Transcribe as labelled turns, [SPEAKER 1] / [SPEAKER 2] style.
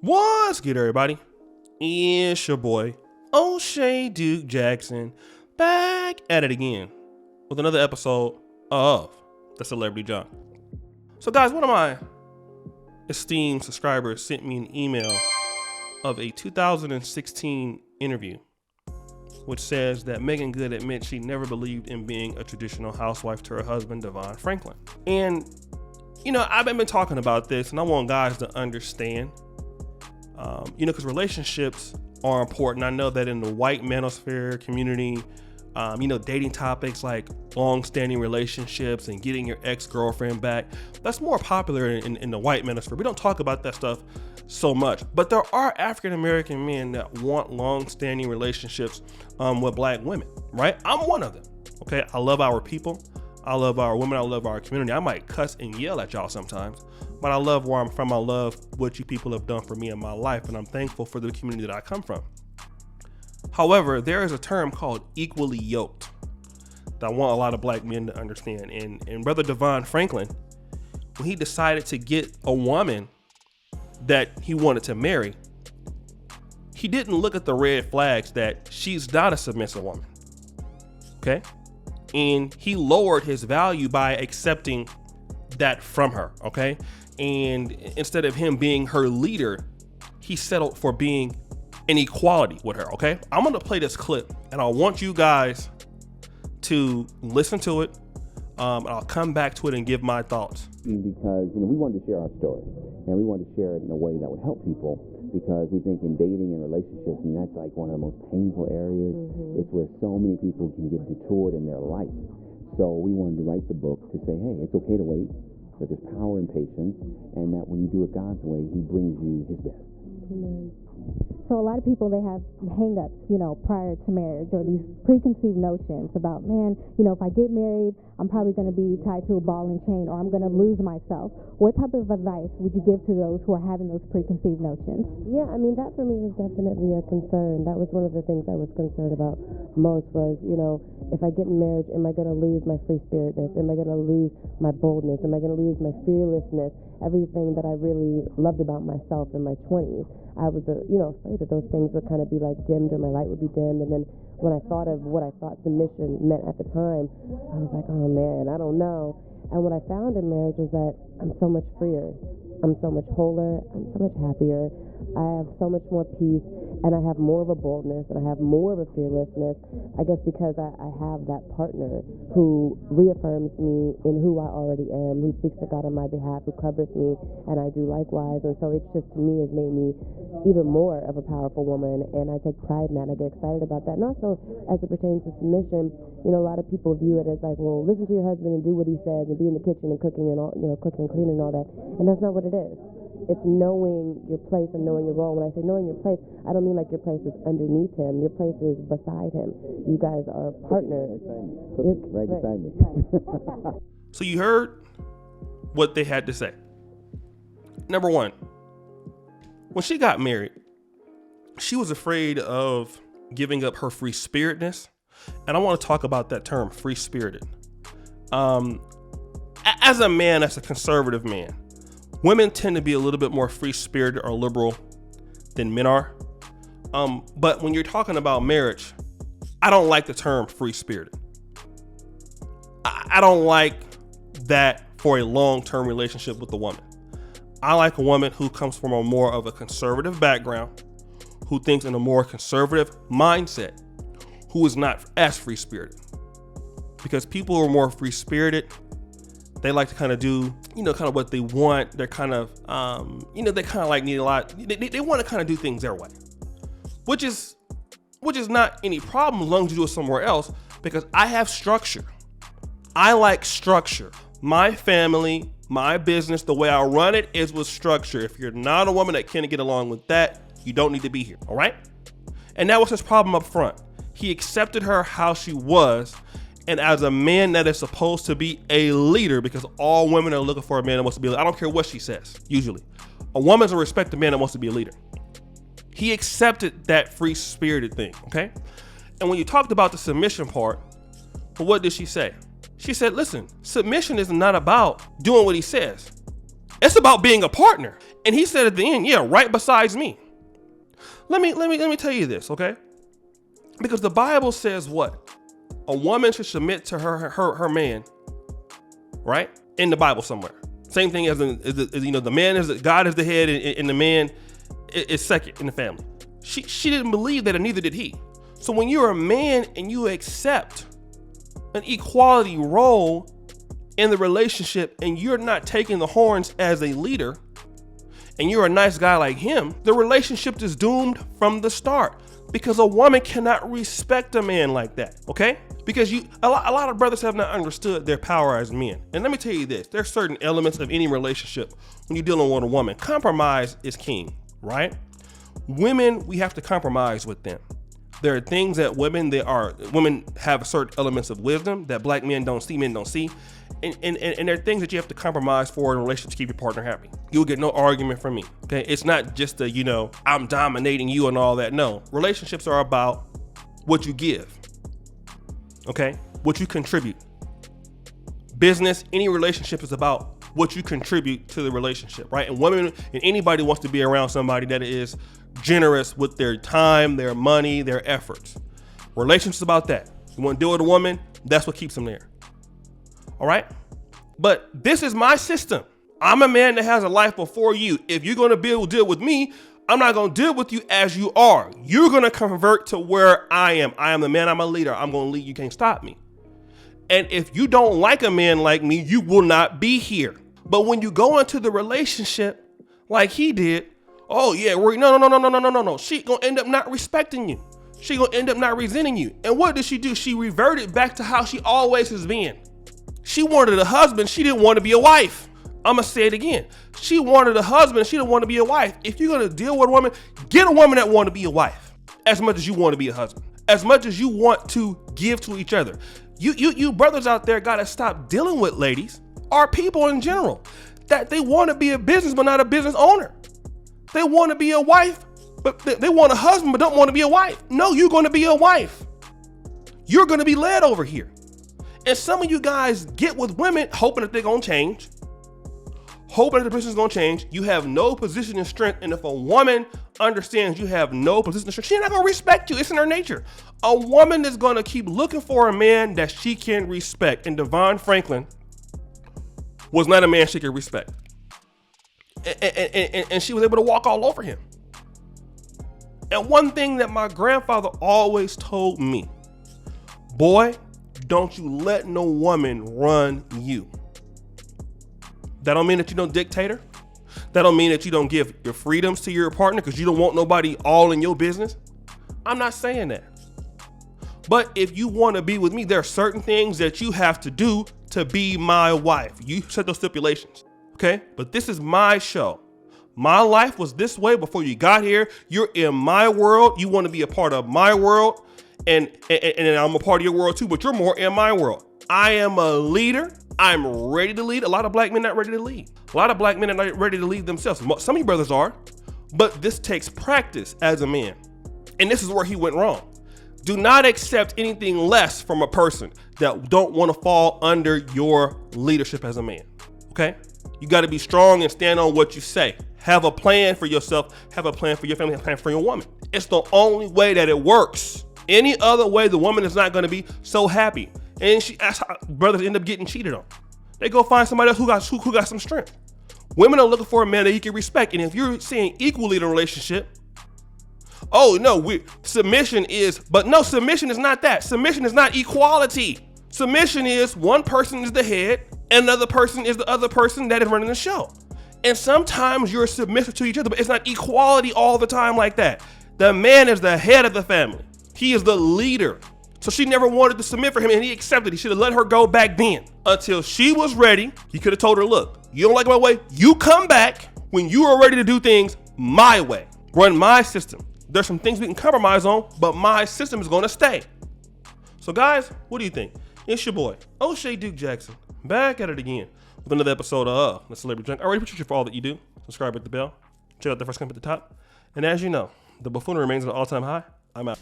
[SPEAKER 1] What's good, everybody? It's your boy, O'Shea Duke Jackson, back at it again with another episode of The Celebrity Junk. So guys, one of my esteemed subscribers sent me an email of a 2016 interview, which says that Meagan Good admits she never believed in being a traditional housewife to her husband, Devon Franklin. And, you know, I've been talking about this, and I want guys to understand, because relationships are important. I know that in the white manosphere community, dating topics like long-standing relationships and getting your ex-girlfriend back, that's more popular in the white manosphere. We don't talk about that stuff so much, but there are African-American men that want long-standing relationships with black women, right? I'm one of them, okay? I love our people. I love our women. I love our community. I might cuss and yell at y'all sometimes, but I love where I'm from. I love what you people have done for me in my life, and I'm thankful for the community that I come from. However, there is a term called equally yoked that I want a lot of black men to understand. And Brother Devon Franklin, when he decided to get a woman that he wanted to marry, he didn't look at the red flags that she's not a submissive woman, okay? And he lowered his value by accepting that from her, okay? And instead of him being her leader, he settled for being an equality with her, okay? I'm gonna play this clip, and I want you guys to listen to it. I'll come back to it and give my thoughts.
[SPEAKER 2] Because, we wanted to share our story, and we wanted to share it in a way that would help people, because we think in dating and relationships, that's like one of the most painful areas. Mm-hmm. It's where so many people can get detoured in their life. So we wanted to write the book to say, hey, it's okay to wait, that there's power in patience, and that when you do it God's way, he brings you his best.
[SPEAKER 3] Amen. So a lot of people, they have hang-ups, prior to marriage, or these preconceived notions about, if I get married, I'm probably going to be tied to a ball and chain, or I'm going to lose myself. What type of advice would you give to those who are having those preconceived notions?
[SPEAKER 4] Yeah, that for me was definitely a concern. That was one of the things I was concerned about most was, if I get in marriage, am I going to lose my free spiritness? Am I going to lose my boldness? Am I going to lose my fearlessness? Everything that I really loved about myself in my 20s. I was, afraid that those things would kind of be like dimmed, or my light would be dimmed. And then when I thought of what I thought submission meant at the time, I was like, oh man, I don't know. And what I found in marriage is that I'm so much freer. I'm so much wholer. I'm so much happier. I have so much more peace, and I have more of a boldness, and I have more of a fearlessness, I guess because I have that partner who reaffirms me in who I already am, who speaks to God on my behalf, who covers me, and I do likewise. And so it's just, to me, has made me even more of a powerful woman, and I take pride in that, and I get excited about that. And also, as it pertains to submission, a lot of people view it as like, well, listen to your husband and do what he says, and be in the kitchen and cooking and all, cooking and cleaning and all that. And that's not what it is. It's knowing your place and knowing your role. When I say knowing your place, I don't mean like your place is underneath him. Your place is beside him. You guys are partners.
[SPEAKER 2] Right beside me.
[SPEAKER 1] So you heard what they had to say. Number one, when she got married, she was afraid of giving up her free spiritness. And I want to talk about that term, free spirited. As a man, as a conservative man, women tend to be a little bit more free-spirited or liberal than men are. But when you're talking about marriage, I don't like the term free-spirited. I don't like that for a long-term relationship with a woman. I like a woman who comes from a more of a conservative background, who thinks in a more conservative mindset, who is not as free-spirited. Because people who are more free-spirited, they like to kind of do, kind of what they want. They're kind of, they kind of like need a lot. They want to kind of do things their way, which is not any problem as long as you do it somewhere else, because I have structure. I like structure. My family, my business, the way I run it is with structure. If you're not a woman that can't get along with that, you don't need to be here. All right. And that was his problem up front. He accepted her how she was. And as a man that is supposed to be a leader, because all women are looking for a man that wants to be a leader. I don't care what she says, usually. A woman's a respect a man that wants to be a leader. He accepted that free-spirited thing, okay? And when you talked about the submission part, well, what did she say? She said, listen, submission is not about doing what he says. It's about being a partner. And he said at the end, yeah, right besides me. Let me tell you this, okay? Because the Bible says what? A woman should submit to her man, right? In the Bible somewhere. Same thing as the man is God is the head and the man is second in the family. She didn't believe that, and neither did he. So when you're a man and you accept an equality role in the relationship and you're not taking the horns as a leader and you're a nice guy like him, the relationship is doomed from the start, because a woman cannot respect a man like that, okay? Because a lot of brothers have not understood their power as men. And let me tell you this, there's certain elements of any relationship when you're dealing with a woman. Compromise is king, right? Women, we have to compromise with them. There are things that women have certain elements of wisdom that black men don't see, men don't see. And there are things that you have to compromise for in a relationship to keep your partner happy. You'll get no argument from me, okay? It's not just I'm dominating you and all that. No, relationships are about what you give, okay? What you contribute. Business, any relationship is about what you contribute to the relationship, right? And women and anybody wants to be around somebody that is generous with their time, their money, their efforts. Relationships about that. You want to deal with a woman, that's what keeps them there. All right? But this is my system. I'm a man that has a life before you. If you're going to deal with me, I'm not going to deal with you as you are. You're going to convert to where I am. I am the man. I'm a leader. I'm going to lead. You can't stop me. And if you don't like a man like me, you will not be here. But when you go into the relationship like he did, oh yeah, no. She gonna end up not respecting you. She gonna end up not resenting you. And what did she do? She reverted back to how she always has been. She wanted a husband. She didn't want to be a wife. I'm gonna say it again. She wanted a husband. She didn't want to be a wife. If you're gonna deal with a woman, get a woman that want to be a wife as much as you want to be a husband, as much as you want to give to each other. You brothers out there gotta stop dealing with ladies or people in general that they want to be a business but not a business owner. They want to be a wife, but they want a husband but don't want to be a wife. No, you're going to be a wife. You're going to be led over here. And some of you guys get with women hoping that they're going to change, hoping that the position's going to change. You have no position of strength. And if a woman understands you have no position of strength, she's not going to respect you. It's in her nature. A woman is going to keep looking for a man that she can respect. And Devon Franklin was not a man she could respect. And she was able to walk all over him. And one thing that my grandfather always told me, boy, don't you let no woman run you. That don't mean that you don't dictate her. That don't mean that you don't give your freedoms to your partner because you don't want nobody all in your business. I'm not saying that. But if you want to be with me, there are certain things that you have to do to be my wife. You set those stipulations. Okay, but this is my show. My life was this way before you got here. You're in my world. You want to be a part of my world, and I'm a part of your world too, but you're more in my world. I am a leader. I'm ready to lead. A lot of black men not ready to lead. A lot of black men are not ready to lead themselves. Some of you brothers are, but this takes practice as a man. And this is where he went wrong. Do not accept anything less from a person that don't want to fall under your leadership as a man. Okay? You got to be strong and stand on what you say. Have a plan for yourself. Have a plan for your family. Have a plan for your woman. It's the only way that it works. Any other way, the woman is not going to be so happy. And that's how brothers end up getting cheated on. They go find somebody else who got some strength. Women are looking for a man that you can respect. And if you're saying equally in a relationship, oh no, submission is not that. Submission is not equality. Submission is one person is the head, and another person is the other person that is running the show. And sometimes you're submissive to each other, but it's not equality all the time like that. The man is the head of the family. He is the leader. So she never wanted to submit for him, and he accepted. He should have let her go back then until she was ready. He could have told her, look, you don't like my way? You come back when you are ready to do things my way. Run my system. There's some things we can compromise on, but my system is going to stay. So guys, what do you think? It's your boy, O'Shea Duke Jackson, back at it again with another episode of The Celebrity Junk. I already appreciate you for all that you do. Subscribe, hit the bell. Check out the first comment at the top. And as you know, the buffoonery remains at an all-time high. I'm out.